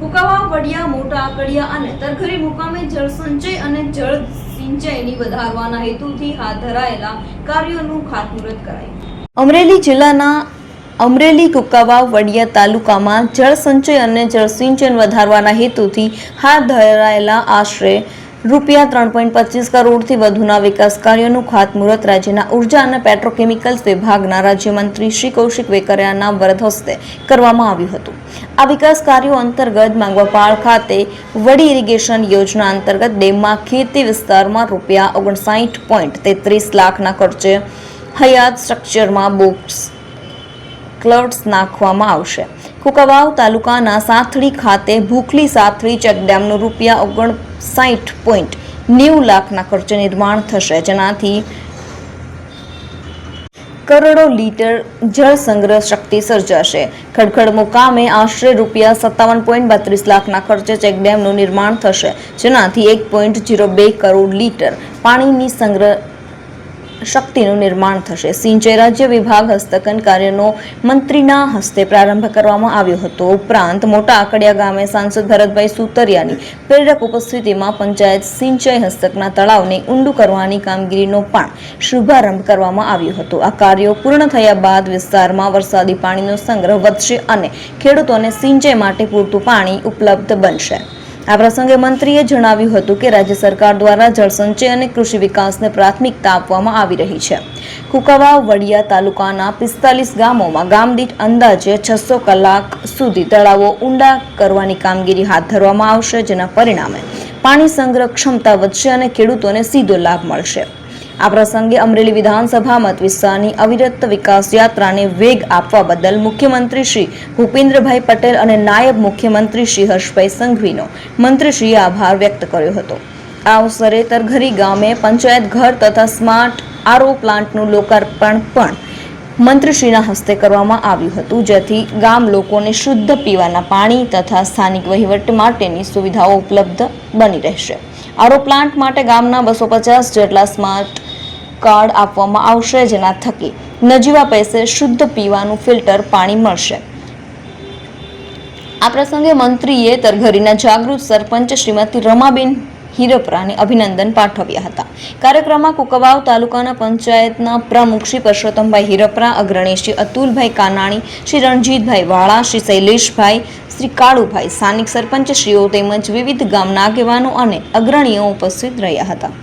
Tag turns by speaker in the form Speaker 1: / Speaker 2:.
Speaker 1: કુકાવા, વડિયા, મોટા આકડિયા અને તરઘરી મુકામે જળ સંચય અને જળ સિંચાઈની વધારવાના હેતુથી હાથ ધરાયેલા કાર્યોનું ખાતમુહૂર્ત કરાયું. અમરેલી જિલ્લાના અમરેલી, કુકાવા, વડિયા તાલુકામાં જળ સંચય અને જળ સિંચન વધારવાના હેતુથી હાથ ધરાયેલા આશરે ₹3.25 કરોડથી વધુના વિકાસ કાર્યોનું ખાતમુહૂર્ત રાજ્યના ઉર્જા અને પેટ્રોકેમિકલ્સ વિભાગના રાજ્યમંત્રી શ્રી કૌશિક વેકરિયાના વરદ હસ્તે કરવામાં આવ્યું હતું. આ વિકાસ કાર્યો અંતર્ગત માંગવાપાળ ખાતે વડી ઇરિગેશન યોજના અંતર્ગત ડેમમાં ખેતી વિસ્તારમાં ₹59.33 લાખના ખર્ચે હયાત સ્ટ્રક્ચરમાં બોક્સ ક્લર્ટ્સ નાખવામાં આવશે. કુકાવાવ તાલુકાના સાથડી ખાતે ભૂખલી સાથડી ચેકડેમનું ₹59.90 લાખના ખર્ચે નિર્માણ થશે, જેનાથી કરોડો લીટર જળ સંગ્રહ શક્તિ સર્જાશે. ખડખડ મુકામે આશરે ₹57.32 લાખના ખર્ચે ચેકડેમનું નિર્માણ થશે, જેનાથી 1.02 કરોડ લીટર પાણીની સંગ્રહ શક્તિનું નિર્માણ થશે. સિંચાઈ રાજ્ય વિભાગ હસ્તકન કાર્યનો મંત્રીના હસ્તે પ્રારંભ કરવામાં આવ્યો હતો. ઉપરાંત મોટા આકડિયા ગામે સાંસદ ભરતભાઈ સુતરિયાની પ્રેરક ઉપસ્થિતિમાં પંચાયત સિંચાઈ હસ્તકના તળાવને ઊંડું કરવાની કામગીરીનો પણ શુભારંભ કરવામાં આવ્યો હતો. આ કાર્યો પૂર્ણ થયા બાદ વિસ્તારમાં વરસાદી પાણીનો સંગ્રહ વધશે અને ખેડૂતોને સિંચાઈ માટે પૂરતું પાણી ઉપલબ્ધ બનશે. આ પ્રસંગે મંત્રીએ જણાવ્યું હતું કે રાજ્ય સરકાર દ્વારા જળસંચય અને કૃષિ વિકાસને પ્રાથમિકતા આપવામાં આવી રહી છે. કુકાવા, વડિયા તાલુકાના 45 ગામોમાં ગામદીઠ અંદાજે 600 કલાક સુધી તળાવો ઊંડા કરવાની કામગીરી હાથ ધરવામાં આવશે, જેના પરિણામે પાણી સંગ્રહ ક્ષમતા વધશે અને ખેડૂતોને સીધો લાભ મળશે. આ પ્રસંગે અમરેલી વિધાનસભા મત વિસ્તારની અવિરત વિકાસ યાત્રાને વેગ આપવા બદલ મુખ્યમંત્રી શ્રી ભૂપેન્દ્રભાઈ પટેલ અને નાયબ મુખ્યમંત્રી શ્રી હર્ષભાઈ સંઘવીનો મંત્રીશ્રીએ આભાર વ્યક્ત કર્યો હતો. આ અવસરે તરઘરી ગામે પંચાયત ઘર તથા સ્માર્ટ આરઓ પ્લાન્ટનું લોકાર્પણ પણ મંત્રીશ્રીના હસ્તે કરવામાં આવ્યું હતું, જેથી ગામ લોકોને શુદ્ધ પીવાના પાણી તથા સ્થાનિક વહીવટ માટેની સુવિધાઓ ઉપલબ્ધ બની રહેશે. આરઓ પ્લાન્ટ માટે ગામના 250 જેટલા સ્માર્ટ કાર્ડ આપવામાં આવશે, જેના થકી નજીવા પૈસે શુદ્ધ પીવાનું ફિલ્ટર પાણી મળશે. આ પ્રસંગે મંત્રીએ તરઘરીના જાગૃત સરપંચ શ્રીમતી રમાબેન હિરપરાને અભિનંદન પાઠવ્યા હતા. કાર્યક્રમમાં કુકાવાવ તાલુકાના પંચાયતના પ્રમુખ શ્રી પરસોત્તમભાઈ હિરપરા, અગ્રણી શ્રી અતુલભાઈ કાનાણી, શ્રી રણજીતભાઈ વાળા, શ્રી શૈલેષભાઈ, શ્રી કાળુભાઈ, સ્થાનિક સરપંચશ્રીઓ તેમજ વિવિધ ગામના આગેવાનો અને અગ્રણીઓ ઉપસ્થિત રહ્યા હતા.